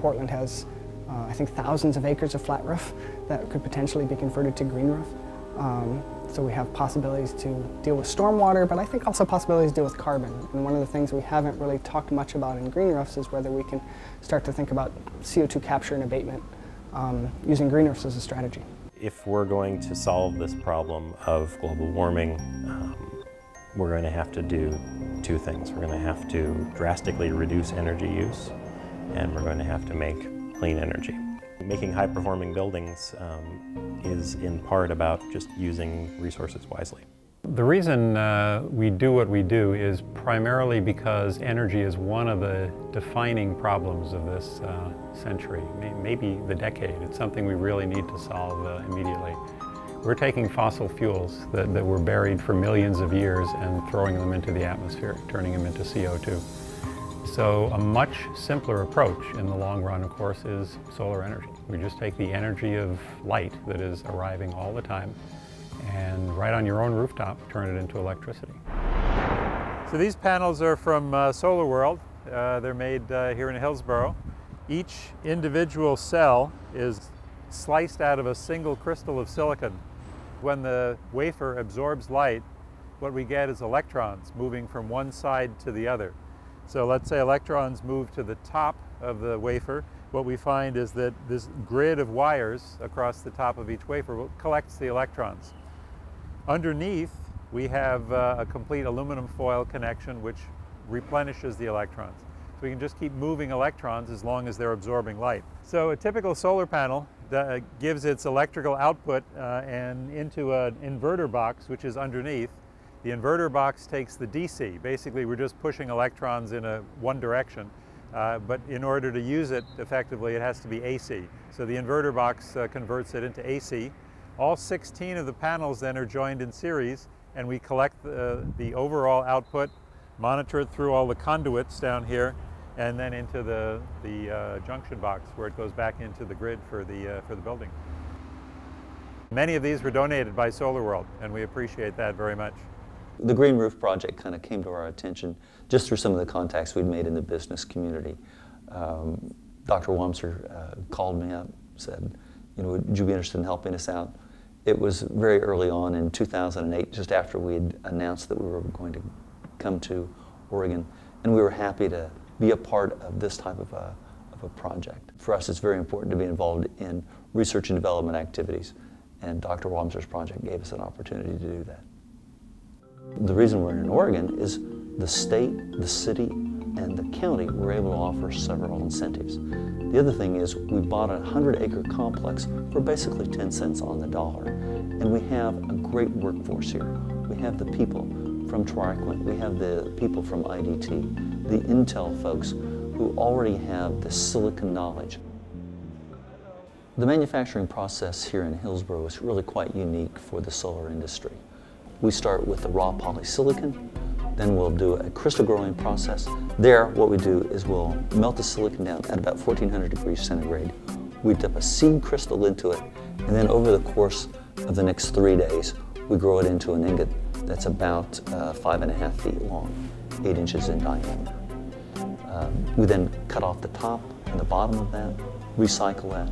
Portland has, I think, thousands of acres of flat roof that could potentially be converted to green roof. So we have possibilities to deal with stormwater, but I think also possibilities to deal with carbon. And one of the things we haven't really talked much about in green roofs is whether we can start to think about CO2 capture and abatement using green roofs as a strategy. If we're going to solve this problem of global warming, we're going to have to do two things. We're going to have to drastically reduce energy use, and we're going to have to make clean energy. Making high-performing buildings is in part about just using resources wisely. The reason we do what we do is primarily because energy is one of the defining problems of this century, maybe the decade. It's something we really need to solve immediately. We're taking fossil fuels that were buried for millions of years and throwing them into the atmosphere, turning them into CO2. So a much simpler approach in the long run, of course, is solar energy. We just take the energy of light that is arriving all the time and right on your own rooftop, turn it into electricity. So these panels are from SolarWorld. They're made here in Hillsboro. Each individual cell is sliced out of a single crystal of silicon. When the wafer absorbs light, what we get is electrons moving from one side to the other. So let's say electrons move to the top of the wafer. What we find is that this grid of wires across the top of each wafer collects the electrons. Underneath, we have a complete aluminum foil connection which replenishes the electrons. So we can just keep moving electrons as long as they're absorbing light. So a typical solar panel gives its electrical output and into an inverter box which is underneath. The inverter box takes the DC. Basically, we're just pushing electrons in one direction. But in order to use it effectively, it has to be AC. So the inverter box converts it into AC. All 16 of the panels then are joined in series, and we collect the overall output, monitor it through all the conduits down here, and then into the junction box where it goes back into the grid for the building. Many of these were donated by SolarWorld, and we appreciate that very much. The Green Roof project kind of came to our attention just through some of the contacts we'd made in the business community. Dr. Wamser called me up, said, you know, would you be interested in helping us out? It was very early on in 2008, just after we had announced that we were going to come to Oregon, and we were happy to be a part of this type of a project. For us, it's very important to be involved in research and development activities, and Dr. Wamser's project gave us an opportunity to do that. The reason we're in Oregon is the state, the city, and the county were able to offer several incentives. The other thing is we bought a 100-acre complex for basically 10 cents on the dollar, and we have a great workforce here. We have the people from TriQuint, we have the people from IDT, the Intel folks who already have the silicon knowledge. The manufacturing process here in Hillsboro is really quite unique for the solar industry. We start with the raw polysilicon, then we'll do a crystal growing process. There, what we do is we'll melt the silicon down at about 1400 degrees centigrade. We dip a seed crystal into it, and then over the course of the next 3 days, we grow it into an ingot that's about 5.5 feet long, 8 inches in diameter. We then cut off the top and the bottom of that, recycle that,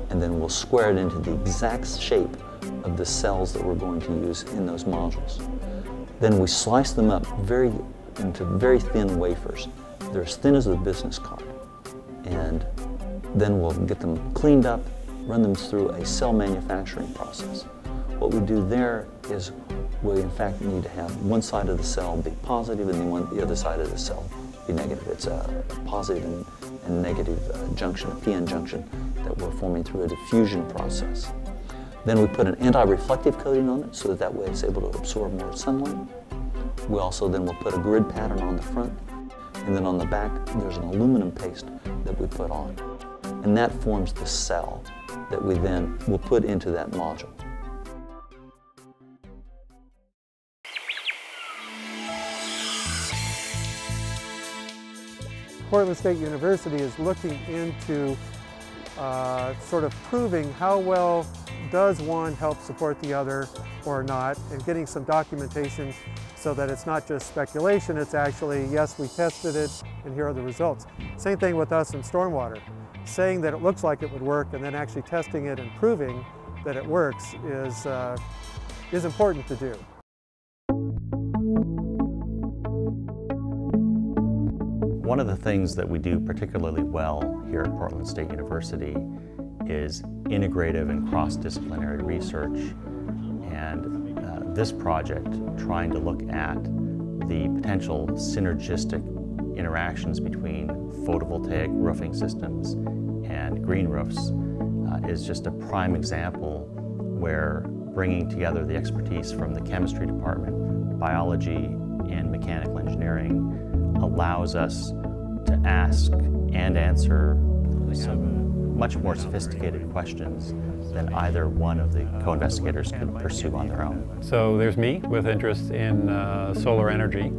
and then we'll square it into the exact shape of the cells that we're going to use in those modules. Then we slice them up into very thin wafers. They're as thin as a business card. And then we'll get them cleaned up, run them through a cell manufacturing process. What we do there is we in fact need to have one side of the cell be positive and the other side of the cell be negative. It's a positive and negative junction, a PN junction that we're forming through a diffusion process. Then we put an anti-reflective coating on it so that way it's able to absorb more sunlight. We also then will put a grid pattern on the front, and then on the back there's an aluminum paste that we put on. And that forms the cell that we then will put into that module. Portland State University is looking into sort of proving how well does one help support the other or not, and getting some documentation so that it's not just speculation, it's actually, yes, we tested it and here are the results. Same thing with us in stormwater. Saying that it looks like it would work and then actually testing it and proving that it works is important to do. One of the things that we do particularly well here at Portland State University is integrative and cross-disciplinary research. And this project, trying to look at the potential synergistic interactions between photovoltaic roofing systems and green roofs, is just a prime example where bringing together the expertise from the chemistry department, biology, and mechanical engineering allows us to ask and answer some much more sophisticated questions than either one of the co-investigators could pursue on their own. So there's me with interest in solar energy.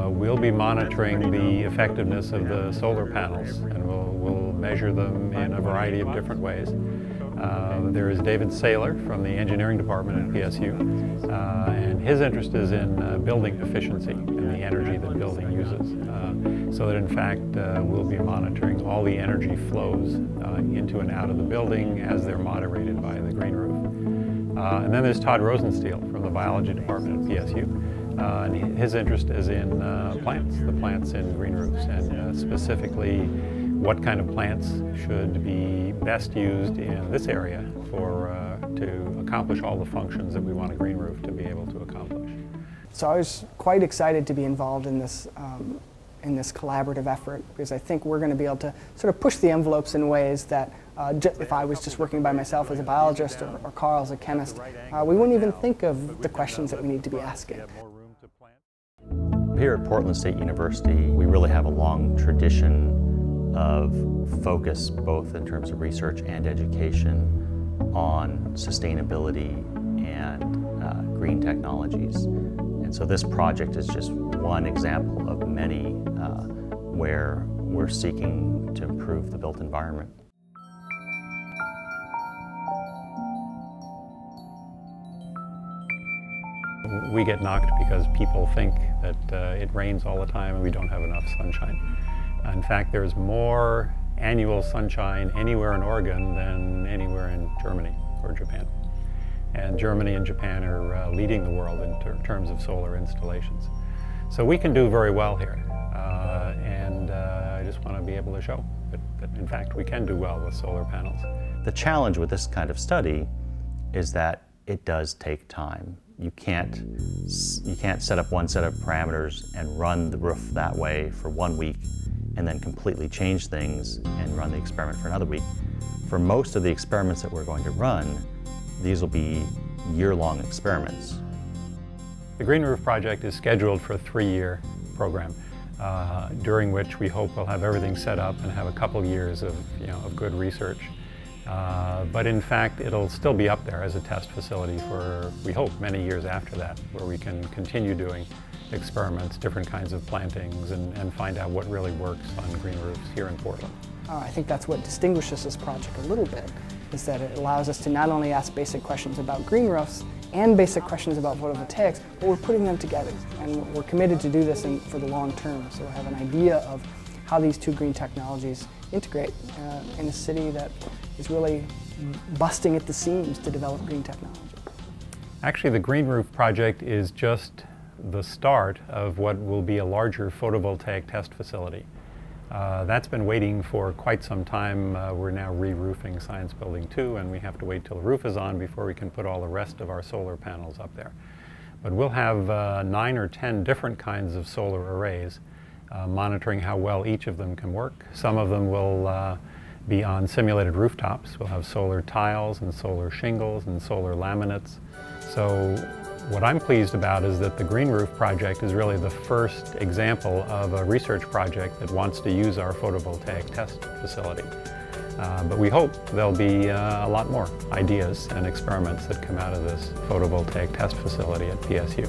We'll be monitoring the effectiveness of the solar panels, and we'll measure them in a variety of different ways. There is David Saylor from the engineering department at PSU, and his interest is in building efficiency and the energy that building uses. So that in fact we'll be monitoring all the energy flows into and out of the building as they're moderated by the green roof. And then there's Todd Rosensteel from the biology department at PSU. And his interest is in plants, the plants in green roofs, and specifically what kind of plants should be best used in this area to accomplish all the functions that we want a green roof to be able to accomplish. So I was quite excited to be involved in this collaborative effort, because I think we're going to be able to sort of push the envelopes in ways that if I was just working by myself as a biologist or Carl as a chemist, we wouldn't even think of the questions that we need to be asking. Here at Portland State University, we really have a long tradition of focus, both in terms of research and education, on sustainability and green technologies. And so this project is just one example of many where we're seeking to improve the built environment. We get knocked because people think that it rains all the time and we don't have enough sunshine. In fact, there's more annual sunshine anywhere in Oregon than anywhere in Germany or Japan. And Germany and Japan are leading the world in terms of solar installations. So we can do very well here. And I just want to be able to show that in fact we can do well with solar panels. The challenge with this kind of study is that it does take time. You can't set up one set of parameters and run the roof that way for 1 week and then completely change things and run the experiment for another week. For most of the experiments that we're going to run, these will be year-long experiments. The Green Roof Project is scheduled for a 3-year program, during which we hope we'll have everything set up and have a couple years of good research. But in fact, it'll still be up there as a test facility for, we hope, many years after that, where we can continue doing experiments, different kinds of plantings, and find out what really works on green roofs here in Portland. I think that's what distinguishes this project a little bit, is that it allows us to not only ask basic questions about green roofs and basic questions about photovoltaics, but we're putting them together. And we're committed to do this for the long term, so we have an idea of how these two green technologies integrate in a city that is really busting at the seams to develop green technology. Actually, the Green Roof Project is just the start of what will be a larger photovoltaic test facility. That's been waiting for quite some time. We're now re-roofing Science Building 2, and we have to wait till the roof is on before we can put all the rest of our solar panels up there. But we'll have 9 or 10 different kinds of solar arrays, monitoring how well each of them can work. Some of them will be on simulated rooftops. We'll have solar tiles and solar shingles and solar laminates. So what I'm pleased about is that the Green Roof Project is really the first example of a research project that wants to use our photovoltaic test facility. But we hope there'll be a lot more ideas and experiments that come out of this photovoltaic test facility at PSU.